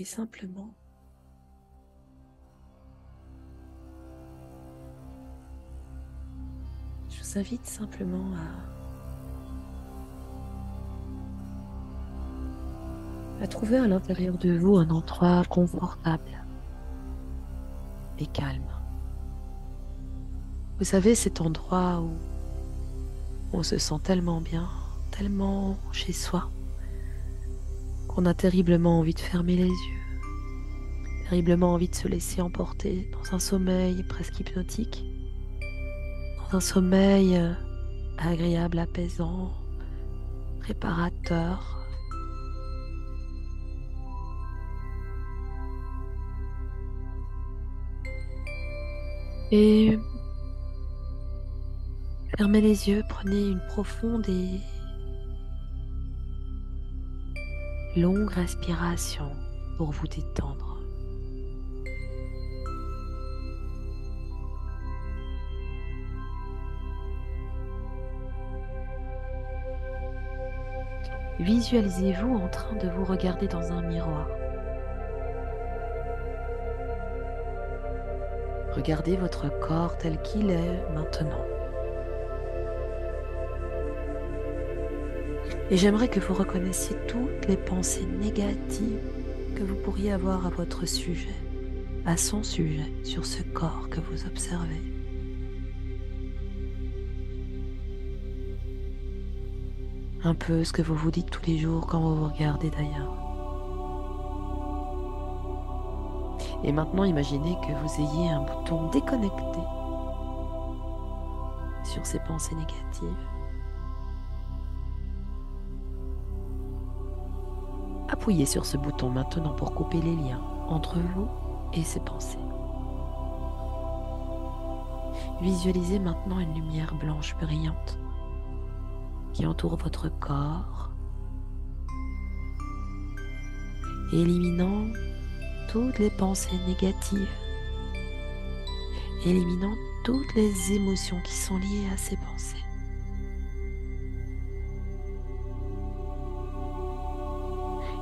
Et simplement, je vous invite simplement à trouver à l'intérieur de vous un endroit confortable et calme. Vous savez, cet endroit où on se sent tellement bien, tellement chez soi, qu'on a terriblement envie de fermer les yeux, terriblement envie de se laisser emporter dans un sommeil presque hypnotique, dans un sommeil agréable, apaisant, réparateur. Et fermez les yeux, prenez une profonde et longue respiration pour vous détendre. Visualisez-vous en train de vous regarder dans un miroir. Regardez votre corps tel qu'il est maintenant. Et j'aimerais que vous reconnaissiez toutes les pensées négatives que vous pourriez avoir à votre sujet, à son sujet, sur ce corps que vous observez. Un peu ce que vous vous dites tous les jours quand vous vous regardez d'ailleurs. Et maintenant, imaginez que vous ayez un bouton déconnecté sur ces pensées négatives. Appuyez sur ce bouton maintenant pour couper les liens entre vous et ces pensées. Visualisez maintenant une lumière blanche brillante qui entoure votre corps, éliminant toutes les pensées négatives, éliminant toutes les émotions qui sont liées à ces pensées.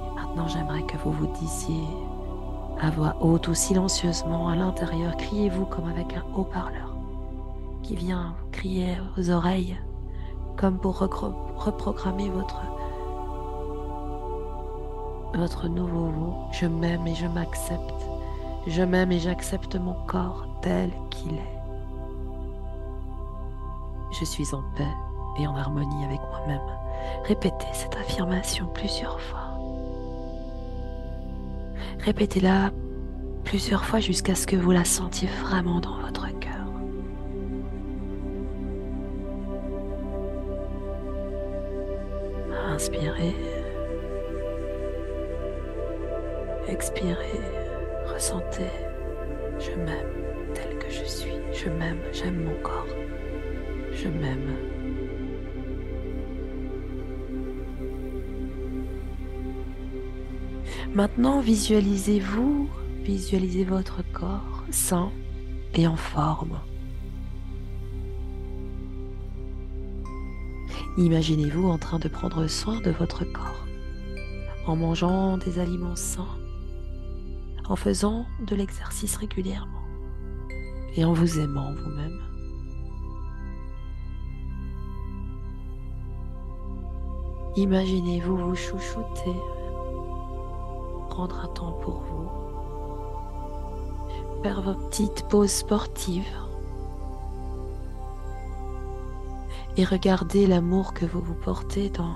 Et maintenant, j'aimerais que vous vous disiez à voix haute ou silencieusement à l'intérieur, criez-vous comme avec un haut-parleur qui vient vous crier aux oreilles, comme pour reprogrammer votre nouveau vous. Je m'aime et je m'accepte. Je m'aime et j'accepte mon corps tel qu'il est. Je suis en paix et en harmonie avec moi-même. Répétez cette affirmation plusieurs fois. Répétez-la plusieurs fois jusqu'à ce que vous la sentiez vraiment dans votre cœur. Inspirez. Expirez, ressentez, je m'aime tel que je suis, je m'aime, j'aime mon corps, je m'aime. Maintenant, visualisez votre corps sain et en forme. Imaginez-vous en train de prendre soin de votre corps, en mangeant des aliments sains, en faisant de l'exercice régulièrement et en vous aimant vous-même. Imaginez-vous vous chouchouter, prendre un temps pour vous, faire vos petites pauses sportives et regarder l'amour que vous vous portez dans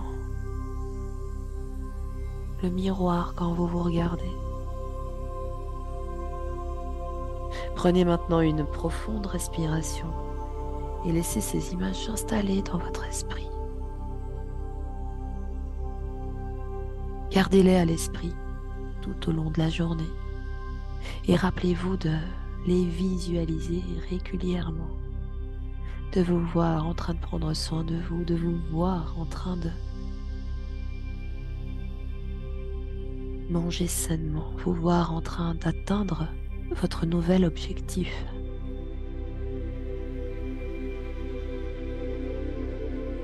le miroir quand vous vous regardez. Prenez maintenant une profonde respiration et laissez ces images s'installer dans votre esprit. Gardez-les à l'esprit tout au long de la journée et rappelez-vous de les visualiser régulièrement, de vous voir en train de prendre soin de vous, de vous voir en train de manger sainement, vous voir en train d'atteindre votre nouvel objectif.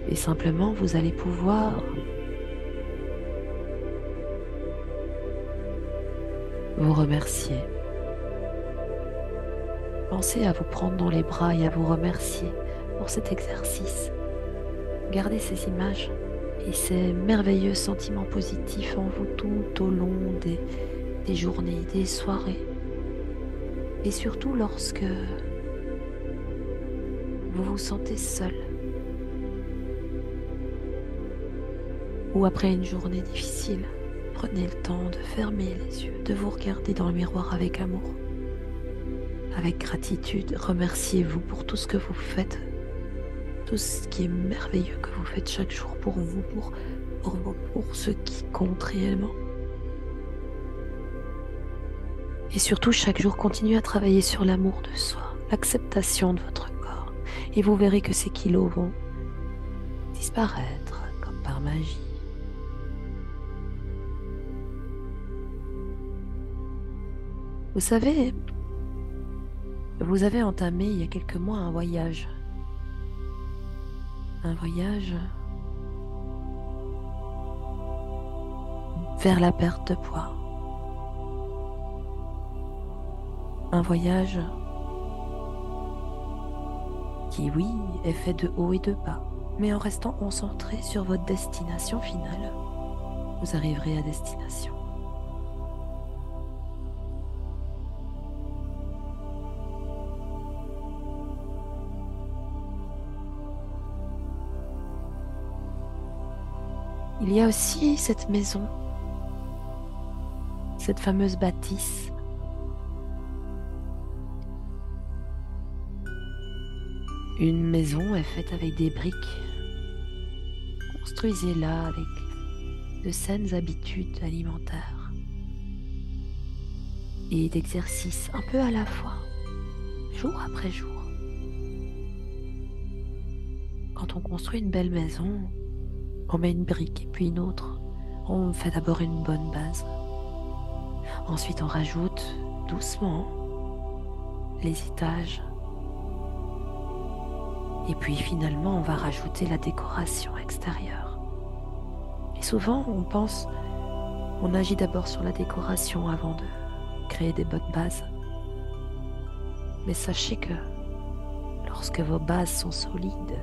Et simplement, vous allez pouvoir vous remercier. Pensez à vous prendre dans les bras et à vous remercier pour cet exercice. Gardez ces images et ces merveilleux sentiments positifs en vous tout au long des journées, des soirées. Et surtout lorsque vous vous sentez seul ou après une journée difficile, prenez le temps de fermer les yeux, de vous regarder dans le miroir avec amour, avec gratitude. Remerciez-vous pour tout ce que vous faites, tout ce qui est merveilleux que vous faites chaque jour pour vous, pour ce qui compte réellement. Et surtout, chaque jour, continuez à travailler sur l'amour de soi, l'acceptation de votre corps. Et vous verrez que ces kilos vont disparaître comme par magie. Vous savez, vous avez entamé il y a quelques mois un voyage. Un voyage vers la perte de poids. Un voyage qui, oui, est fait de haut et de bas, mais en restant concentré sur votre destination finale, vous arriverez à destination. Il y a aussi cette maison, cette fameuse bâtisse. Une maison est faite avec des briques. Construisez-la avec de saines habitudes alimentaires et d'exercices un peu à la fois, jour après jour. Quand on construit une belle maison, on met une brique et puis une autre. On fait d'abord une bonne base. Ensuite, on rajoute doucement les étages. Et puis finalement, on va rajouter la décoration extérieure. Et souvent, on agit d'abord sur la décoration avant de créer des bonnes bases. Mais sachez que lorsque vos bases sont solides,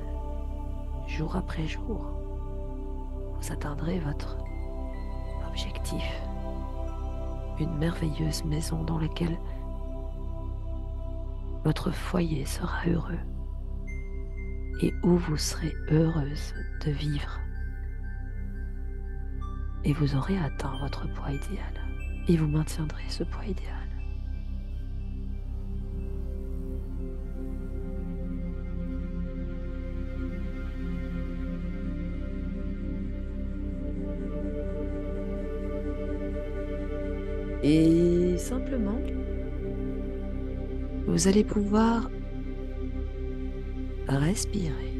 jour après jour, vous atteindrez votre objectif. Une merveilleuse maison dans laquelle votre foyer sera heureux et où vous serez heureuse de vivre. Et vous aurez atteint votre poids idéal et vous maintiendrez ce poids idéal. Et simplement, vous allez pouvoir respirer.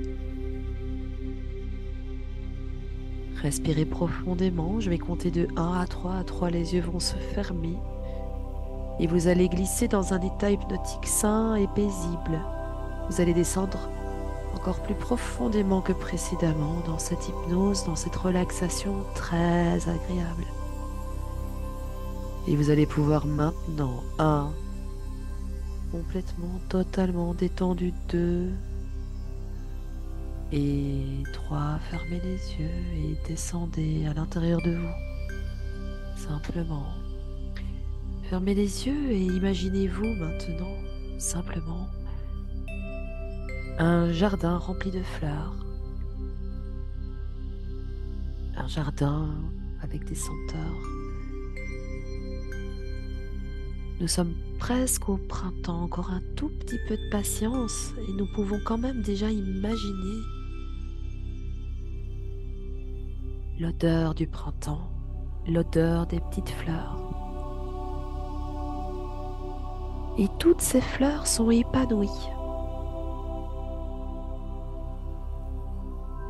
Respirez profondément. Je vais compter de 1 à 3. À 3, les yeux vont se fermer. Et vous allez glisser dans un état hypnotique sain et paisible. Vous allez descendre encore plus profondément que précédemment dans cette hypnose, dans cette relaxation très agréable. Et vous allez pouvoir maintenant, 1, complètement, totalement détendu, 2, et 3, fermez les yeux et descendez à l'intérieur de vous. Simplement, fermez les yeux et imaginez-vous maintenant, simplement, un jardin rempli de fleurs. Un jardin avec des senteurs. Nous sommes presque au printemps, encore un tout petit peu de patience et nous pouvons quand même déjà imaginer l'odeur du printemps, l'odeur des petites fleurs. Et toutes ces fleurs sont épanouies.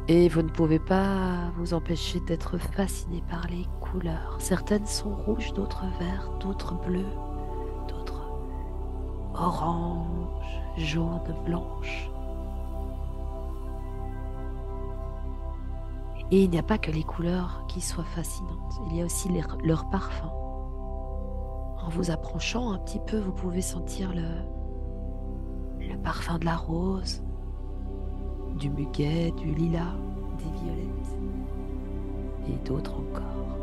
Et vous ne pouvez pas vous empêcher d'être fasciné par les couleurs. Certaines sont rouges, d'autres vertes, d'autres bleues, d'autres oranges, jaunes, blanches. Et il n'y a pas que les couleurs qui soient fascinantes, il y a aussi leur parfum. En vous approchant un petit peu, vous pouvez sentir le parfum de la rose, du muguet, du lilas, des violettes et d'autres encore.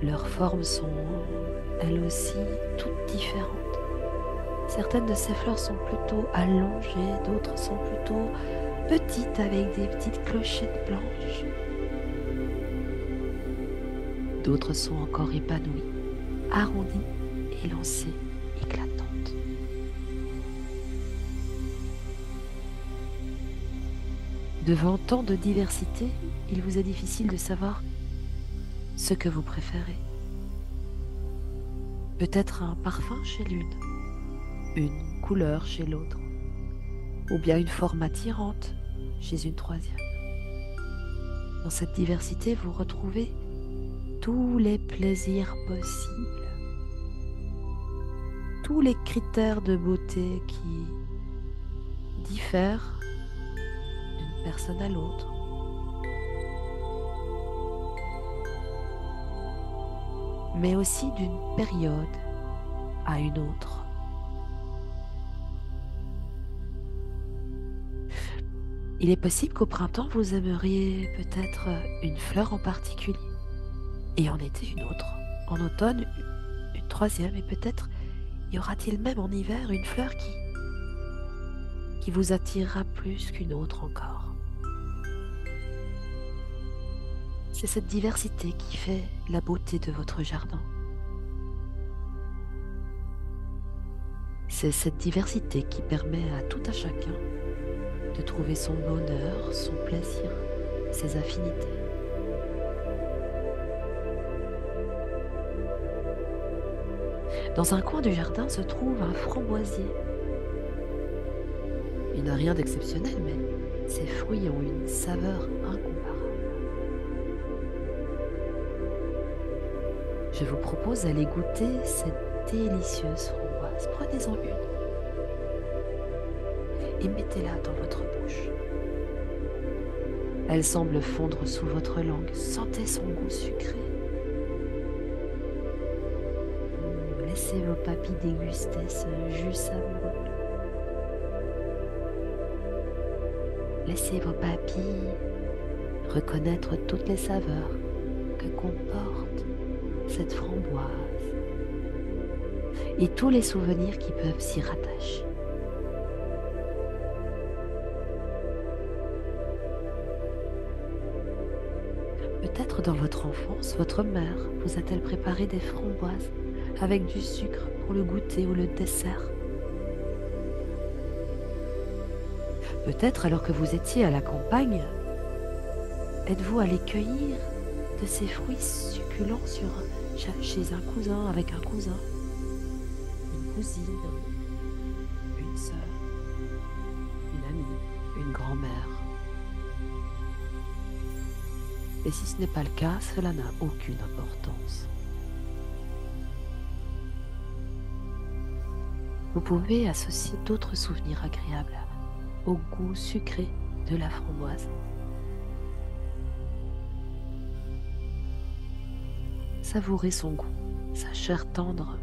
Leurs formes sont, elles aussi, toutes différentes. Certaines de ces fleurs sont plutôt allongées, d'autres sont plutôt petites avec des petites clochettes blanches. D'autres sont encore épanouies, arrondies, élancées, éclatantes. Devant tant de diversité, il vous est difficile de savoir ce que vous préférez. Peut-être un parfum chez l'une, une couleur chez l'autre, ou bien une forme attirante chez une troisième. Dans cette diversité, vous retrouvez tous les plaisirs possibles, tous les critères de beauté qui diffèrent d'une personne à l'autre. Mais aussi d'une période à une autre. Il est possible qu'au printemps, vous aimeriez peut-être une fleur en particulier, et en été une autre, en automne une troisième, et peut-être y aura-t-il même en hiver une fleur qui vous attirera plus qu'une autre encore. C'est cette diversité qui fait la beauté de votre jardin. C'est cette diversité qui permet à tout un chacun de trouver son bonheur, son plaisir, ses affinités. Dans un coin du jardin se trouve un framboisier. Il n'a rien d'exceptionnel, mais ses fruits ont une saveur incomparable. Je vous propose d'aller goûter cette délicieuse framboise. Prenez-en une et mettez-la dans votre bouche. Elle semble fondre sous votre langue. Sentez son goût sucré. Laissez vos papilles déguster ce jus savoureux. Laissez vos papilles reconnaître toutes les saveurs que comporte cette framboise et tous les souvenirs qui peuvent s'y rattacher. Peut-être dans votre enfance, votre mère vous a-t-elle préparé des framboises avec du sucre pour le goûter ou le dessert. Peut-être alors que vous étiez à la campagne, êtes-vous allé cueillir de ces fruits succulents chez un cousin, avec un cousin, une cousine, une sœur, une amie, une grand-mère. Et si ce n'est pas le cas, cela n'a aucune importance. Vous pouvez associer d'autres souvenirs agréables au goût sucré de la framboise. Savourez son goût, sa chair tendre.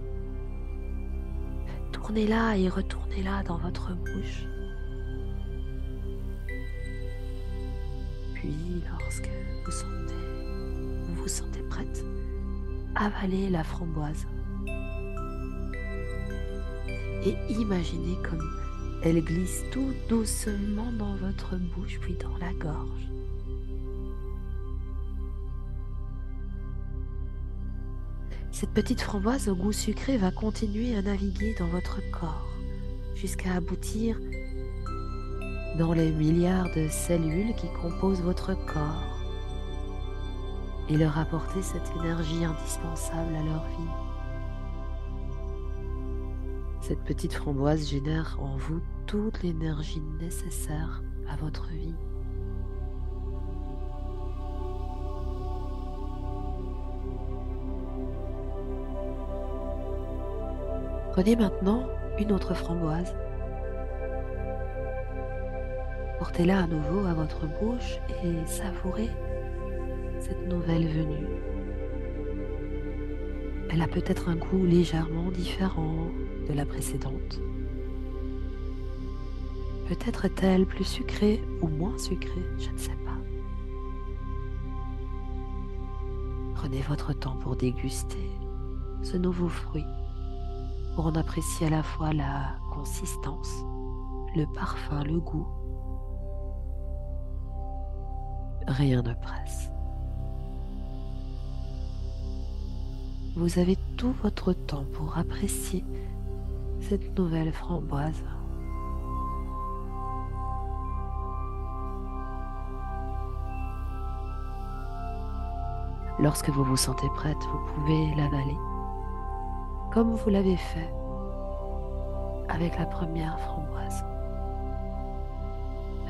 Tournez-la et retournez-la dans votre bouche. Puis, lorsque vous vous sentez prête, avalez la framboise. Et imaginez comme elle glisse tout doucement dans votre bouche, puis dans la gorge. Cette petite framboise au goût sucré va continuer à naviguer dans votre corps jusqu'à aboutir dans les milliards de cellules qui composent votre corps et leur apporter cette énergie indispensable à leur vie. Cette petite framboise génère en vous toute l'énergie nécessaire à votre vie. Prenez maintenant une autre framboise. Portez-la à nouveau à votre bouche et savourez cette nouvelle venue. Elle a peut-être un goût légèrement différent de la précédente. Peut-être est-elle plus sucrée ou moins sucrée, je ne sais pas. Prenez votre temps pour déguster ce nouveau fruit, pour en apprécier à la fois la consistance, le parfum, le goût. Rien ne presse. Vous avez tout votre temps pour apprécier cette nouvelle framboise. Lorsque vous vous sentez prête, vous pouvez l'avaler, comme vous l'avez fait avec la première framboise.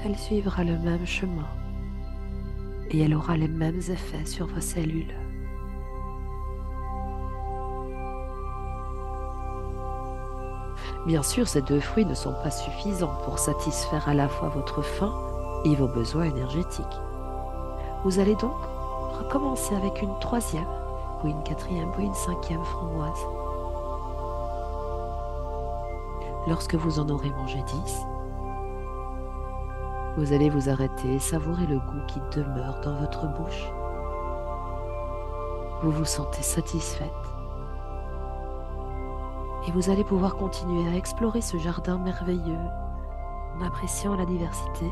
Elle suivra le même chemin et elle aura les mêmes effets sur vos cellules. Bien sûr, ces deux fruits ne sont pas suffisants pour satisfaire à la fois votre faim et vos besoins énergétiques. Vous allez donc recommencer avec une troisième, puis une quatrième, puis une cinquième framboise. Lorsque vous en aurez mangé 10, vous allez vous arrêter et savourer le goût qui demeure dans votre bouche. Vous vous sentez satisfaite. Et vous allez pouvoir continuer à explorer ce jardin merveilleux en appréciant la diversité,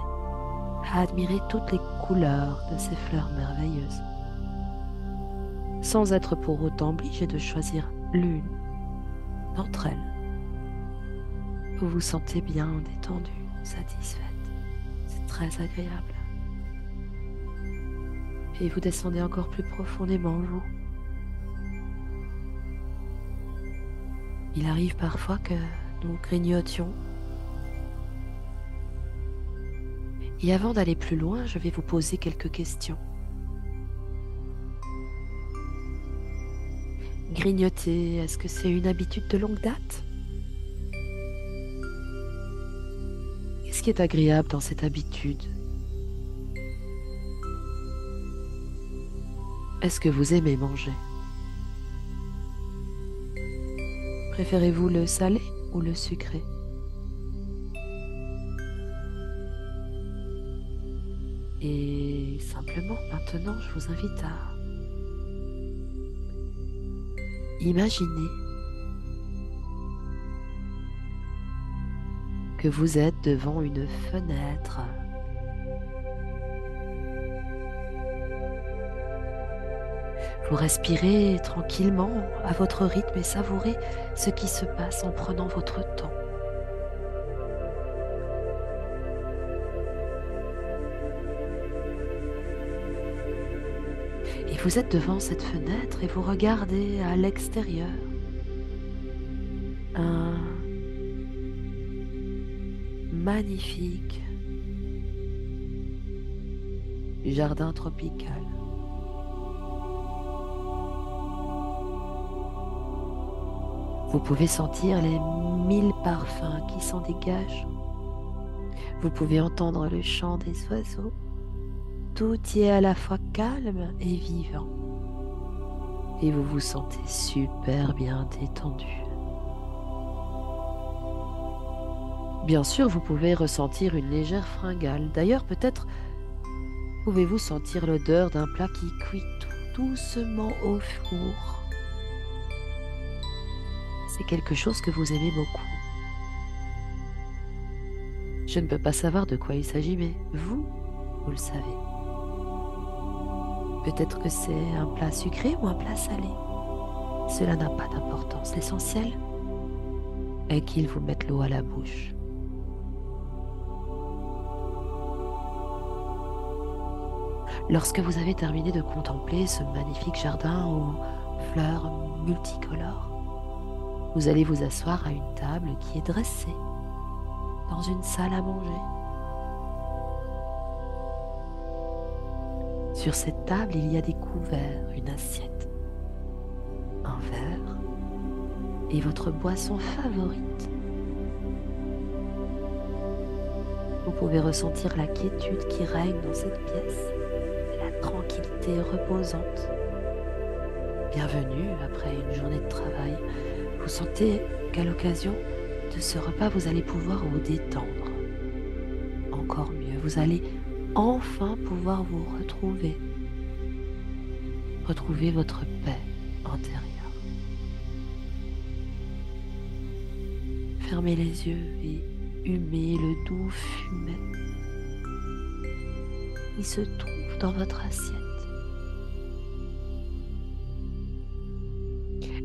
à admirer toutes les couleurs de ces fleurs merveilleuses, sans être pour autant obligé de choisir l'une d'entre elles. Vous vous sentez bien détendue, satisfaite. C'est très agréable. Et vous descendez encore plus profondément en vous. Il arrive parfois que nous grignotions. Et avant d'aller plus loin, je vais vous poser quelques questions. Grignoter, est-ce que c'est une habitude de longue date? Qu'est-ce qui est agréable dans cette habitude? Est-ce que vous aimez manger? Préférez-vous le salé ou le sucré? Et simplement, maintenant, je vous invite à imaginer que vous êtes devant une fenêtre. Vous respirez tranquillement à votre rythme et savourez ce qui se passe en prenant votre temps. Et vous êtes devant cette fenêtre et vous regardez à l'extérieur un magnifique jardin tropical. Vous pouvez sentir les 1000 parfums qui s'en dégagent. Vous pouvez entendre le chant des oiseaux. Tout y est à la fois calme et vivant. Et vous vous sentez super bien détendu. Bien sûr, vous pouvez ressentir une légère fringale. D'ailleurs, peut-être pouvez-vous sentir l'odeur d'un plat qui cuit tout doucement au four. C'est quelque chose que vous aimez beaucoup. Je ne peux pas savoir de quoi il s'agit, mais vous le savez. Peut-être que c'est un plat sucré ou un plat salé. Cela n'a pas d'importance. L'essentiel est qu'il vous mette l'eau à la bouche. Lorsque vous avez terminé de contempler ce magnifique jardin aux fleurs multicolores, vous allez vous asseoir à une table qui est dressée dans une salle à manger. Sur cette table, il y a des couverts, une assiette, un verre et votre boisson favorite. Vous pouvez ressentir la quiétude qui règne dans cette pièce, la tranquillité reposante. bienvenue après une journée de travail. Vous sentez qu'à l'occasion de ce repas, vous allez pouvoir vous détendre. Encore mieux, vous allez enfin pouvoir vous retrouver. Retrouver votre paix intérieure. Fermez les yeux et humez le doux fumet qui se trouve dans votre assiette.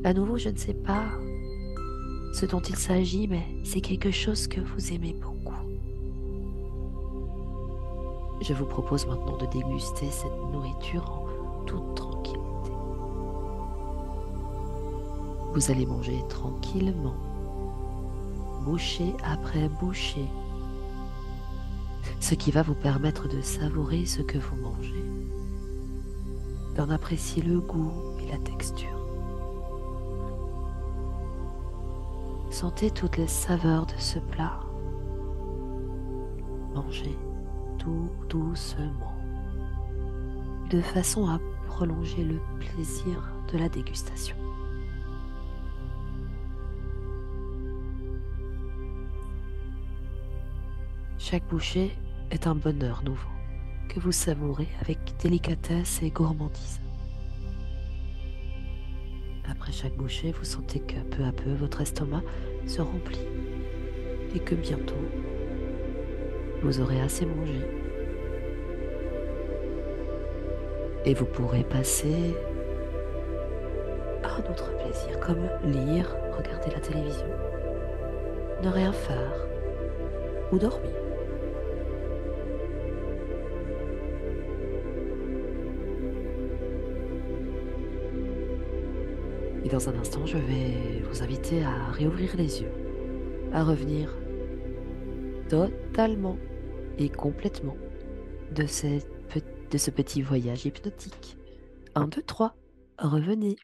À nouveau, je ne sais pas ce dont il s'agit, mais c'est quelque chose que vous aimez beaucoup. Je vous propose maintenant de déguster cette nourriture en toute tranquillité. Vous allez manger tranquillement, bouchée après bouchée, ce qui va vous permettre de savourer ce que vous mangez, d'en apprécier le goût et la texture. Sentez toutes les saveurs de ce plat. Mangez tout doucement, de façon à prolonger le plaisir de la dégustation. Chaque bouchée est un bonheur nouveau que vous savourez avec délicatesse et gourmandise. Après chaque bouchée, vous sentez que peu à peu votre estomac se remplit et que bientôt vous aurez assez mangé. Et vous pourrez passer à un autre plaisir comme lire, regarder la télévision, ne rien faire ou dormir. Et dans un instant, je vais vous inviter à réouvrir les yeux, à revenir totalement et complètement de ce petit voyage hypnotique. 1, 2, 3, revenez.